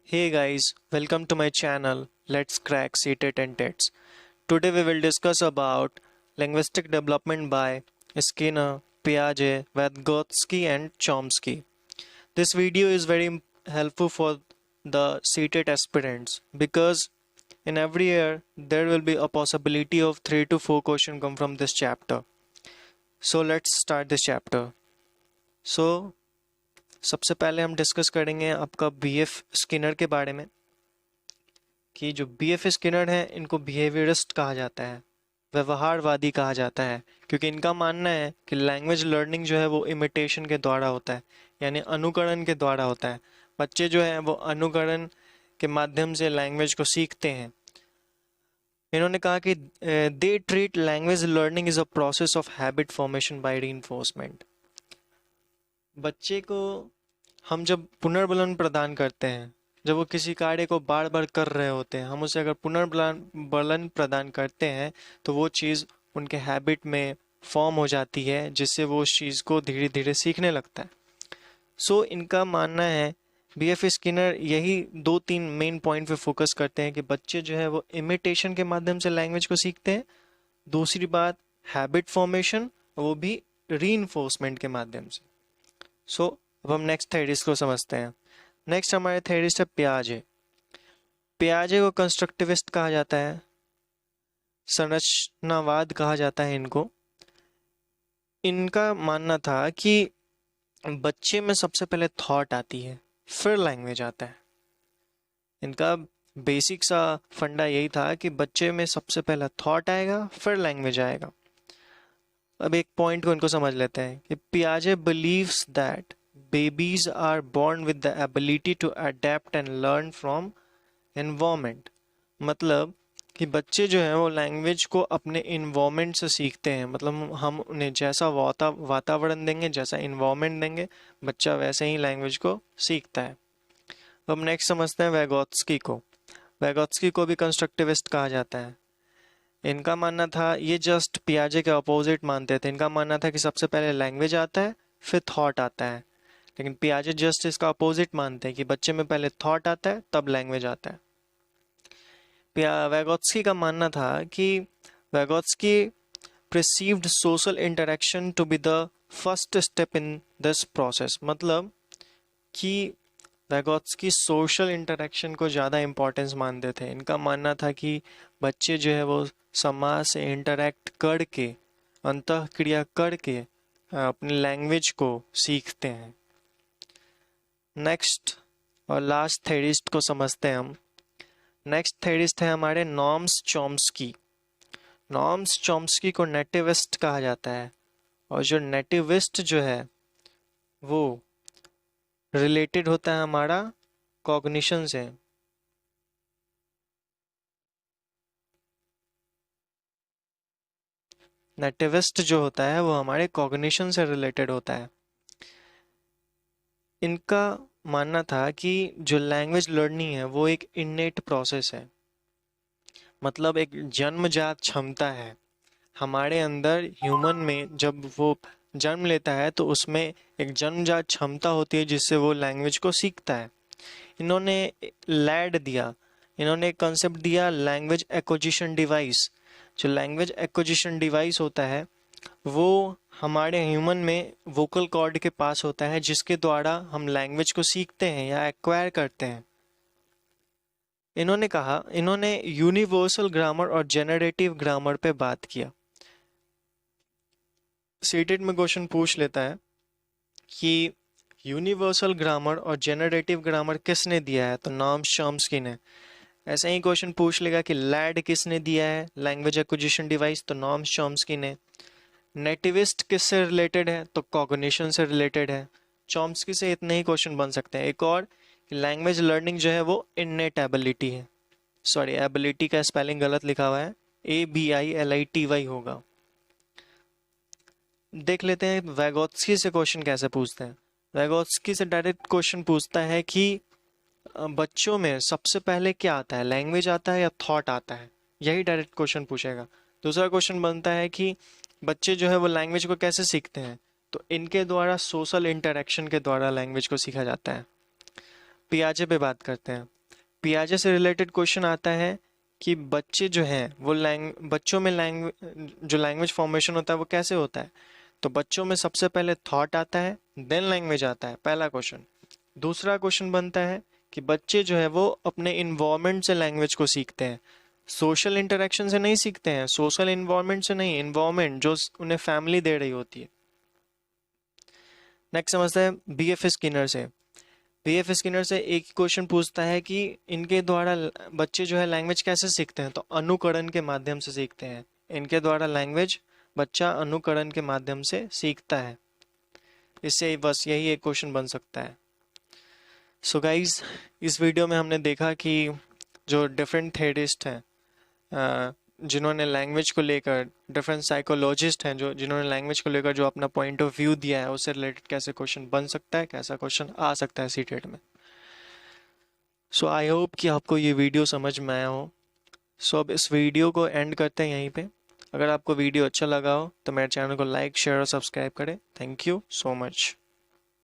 Hey guys, welcome to my channel. Let's crack seated and tets. Today we will discuss about linguistic development by Skinner, Piaget, Vygotsky and Chomsky. This video is very helpful for the seated aspirants because in every year there will be a possibility of 3 to 4 questions come from this chapter. So let's start this chapter. So सबसे पहले हम discuss करेंगे आपका BF Skinner के बारे में कि जो बीएफ स्किनर हैं इनको बिहेवियरिस्ट कहा जाता है, व्यवहारवादी कहा जाता है, क्योंकि इनका मानना है कि लैंग्वेज लर्निंग जो है वो इमिटेशन के द्वारा होता है, यानी अनुकरण के द्वारा होता है। बच्चे जो हैं वो अनुकरण के माध्यम से लैंग्वेज को सीखते हैं। इन्होंने कहा कि they treat language learning is a process of habit formation by reinforcement. बच्चे को हम जब पुनर्बलन प्रदान करते हैं, जब वो किसी कार्य को बार बार कर रहे होते हैं, हम उसे अगर पुनर्बलन प्रदान करते हैं तो वो चीज़ उनके हैबिट में फॉर्म हो जाती है, जिससे वो उस चीज़ को धीरे धीरे सीखने लगता है। सो इनका मानना है, बीएफ स्किनर यही 2-3 मेन पॉइंट पे फोकस करते हैं कि बच्चे जो है वो इमिटेशन के माध्यम से लैंग्वेज को सीखते हैं। दूसरी बात हैबिट फॉर्मेशन, वो भी रीइंफोर्समेंट के माध्यम से। सो अब हम नेक्स्ट थेरिस्ट को समझते हैं। नेक्स्ट हमारे थेरिस्ट है पियाजे। पियाजे को कंस्ट्रक्टिविस्ट कहा जाता है, संरचनावाद कहा जाता है इनको। इनका मानना था कि बच्चे में सबसे पहले थॉट आती है, फिर लैंग्वेज आता है। इनका बेसिक सा फंडा यही था कि बच्चे में सबसे पहला थॉट आएगा, फिर लैंग्वेज आएगा। अब एक पॉइंट को इनको समझ लेते हैं कि पियाजे believes that babies are born with the ability to adapt and learn from environment। मतलब कि बच्चे जो हैं वो लैंग्वेज को अपने इन्वायरमेंट से सीखते हैं। मतलब हम उन्हें जैसा वातावरण देंगे, जैसा इन्वायरमेंट देंगे, बच्चा वैसे ही लैंग्वेज को सीखता है। अब नेक्स्ट समझते हैं वैगोत्स्की को। वैगोत्स्की को भी कंस्ट्रक्टिविस्ट कहा जाता है। इनका मानना था, ये जस्ट पियाजे के अपोजिट मानते थे। इनका मानना था कि सबसे पहले लैंग्वेज आता है, फिर थॉट आता है। लेकिन पियाजे जस्ट इसका अपोजिट मानते हैं कि बच्चे में पहले थॉट आता है, तब लैंग्वेज आता है। वैगोत्स्की का मानना था कि वैगोत्स्की perceived social interaction to be the first step in this process। मतलब कि वैगोत्स्की सोशल इंटरेक्शन को ज़्यादा इम्पोर्टेंस मानते थे। इनका मानना था कि बच्चे जो है वो समाज से इंटरेक्ट करके, अंतःक्रिया करके अपनी लैंग्वेज को सीखते हैं। नेक्स्ट और लास्ट थेरिस्ट को समझते हैं हम। नेक्स्ट थेरिस्ट है हमारे नॉर्म्स चॉम्स्की। नॉर्म्स चॉम्स्की को नेटिविस्ट कहा जाता है, और जो नेटिविस्ट जो है वो रिलेटेड होता है हमारा कॉग्निशन से। नेटिविस्ट जो होता है वो हमारे कॉग्निशन से रिलेटेड होता है। इनका मानना था कि जो लैंग्वेज लर्निंग है वो एक इन्नेट प्रोसेस है। मतलब एक जन्मजात क्षमता है हमारे अंदर। ह्यूमन में जब वो जन्म लेता है तो उसमें एक जन्मजात क्षमता होती है जिससे वो लैंग्वेज को सीखता है। इन्होंने लैड दिया, इन्होंने एक कंसेप्ट दिया लैंग्वेज एक्विजिशन डिवाइस। जो लैंग्वेज एक्विजिशन डिवाइस होता है वो हमारे ह्यूमन में वोकल कॉर्ड के पास होता है, जिसके द्वारा हम लैंग्वेज को सीखते हैं या एक्वायर करते हैं। इन्होंने यूनिवर्सल ग्रामर और जेनरेटिव ग्रामर पे बात किया। सीटेड में क्वेश्चन पूछ लेता है कि यूनिवर्सल ग्रामर और जेनरेटिव ग्रामर किसने दिया है, तो नॉर्म्स चॉम्स्की ने। ऐसे ही क्वेश्चन पूछ लेगा कि लैड किसने दिया है, लैंग्वेज एक्विजिशन डिवाइस, तो नॉर्म्स चॉम्स्की ने। नेटिविस्ट किससे रिलेटेड है, तो कॉग्निशन से रिलेटेड है। चॉम्स्की से इतने ही क्वेश्चन बन सकते हैं। एक और, लैंग्वेज लर्निंग जो है वो इननेट एबिलिटी है। सॉरी, एबिलिटी का स्पेलिंग गलत लिखा हुआ है, ABILITY होगा। देख लेते हैं वैगोत्स्की से क्वेश्चन कैसे पूछते हैं। वैगोत्स्की से डायरेक्ट क्वेश्चन पूछता है कि बच्चों में सबसे पहले क्या आता है, लैंग्वेज आता है या थॉट आता है। यही डायरेक्ट क्वेश्चन पूछेगा। दूसरा क्वेश्चन बनता है कि बच्चे जो है वो लैंग्वेज को कैसे सीखते हैं, तो इनके द्वारा सोशल इंटरेक्शन के द्वारा लैंग्वेज को सीखा जाता है। पियाजे पे बात करते हैं। पियाजे से रिलेटेड क्वेश्चन आता है कि बच्चे जो हैं वो बच्चों में जो लैंग्वेज फॉर्मेशन होता है वो कैसे होता है। तो बच्चों में सबसे पहले थॉट आता है, देन लैंग्वेज आता है, पहला क्वेश्चन। दूसरा क्वेश्चन बनता है कि बच्चे जो है वो अपने इन्वायरमेंट से लैंग्वेज को सीखते हैं, सोशल इंटरेक्शन से नहीं सीखते हैं, सोशल इन्वायरमेंट से नहीं, इन्वायरमेंट जो उन्हें फैमिली दे रही होती है। नेक्स्ट समझते हैं बीएफ स्किनर से। बीएफ स्किनर से एक क्वेश्चन पूछता है कि इनके द्वारा बच्चे जो है लैंग्वेज कैसे सीखते हैं। तो अनुकरण के माध्यम से सीखते हैं। इनके द्वारा लैंग्वेज बच्चा अनुकरण के माध्यम से सीखता है। इससे बस यही एक क्वेश्चन बन सकता है। सो गाइज, इस वीडियो में हमने देखा कि जो डिफरेंट थेरिस्ट हैं, जिन्होंने लैंग्वेज को लेकर, डिफरेंट साइकोलॉजिस्ट हैं जो जिन्होंने लैंग्वेज को लेकर जो अपना पॉइंट ऑफ व्यू दिया है, उससे रिलेटेड कैसे क्वेश्चन बन सकता है, कैसा क्वेश्चन आ सकता है सीटेट में। सो आई होप कि आपको ये वीडियो समझ में आया हो। सो अब इस वीडियो को एंड करते हैं यहीं पे। अगर आपको वीडियो अच्छा लगा हो तो मेरे चैनल को लाइक, शेयर और सब्सक्राइब करें। Thank you so much.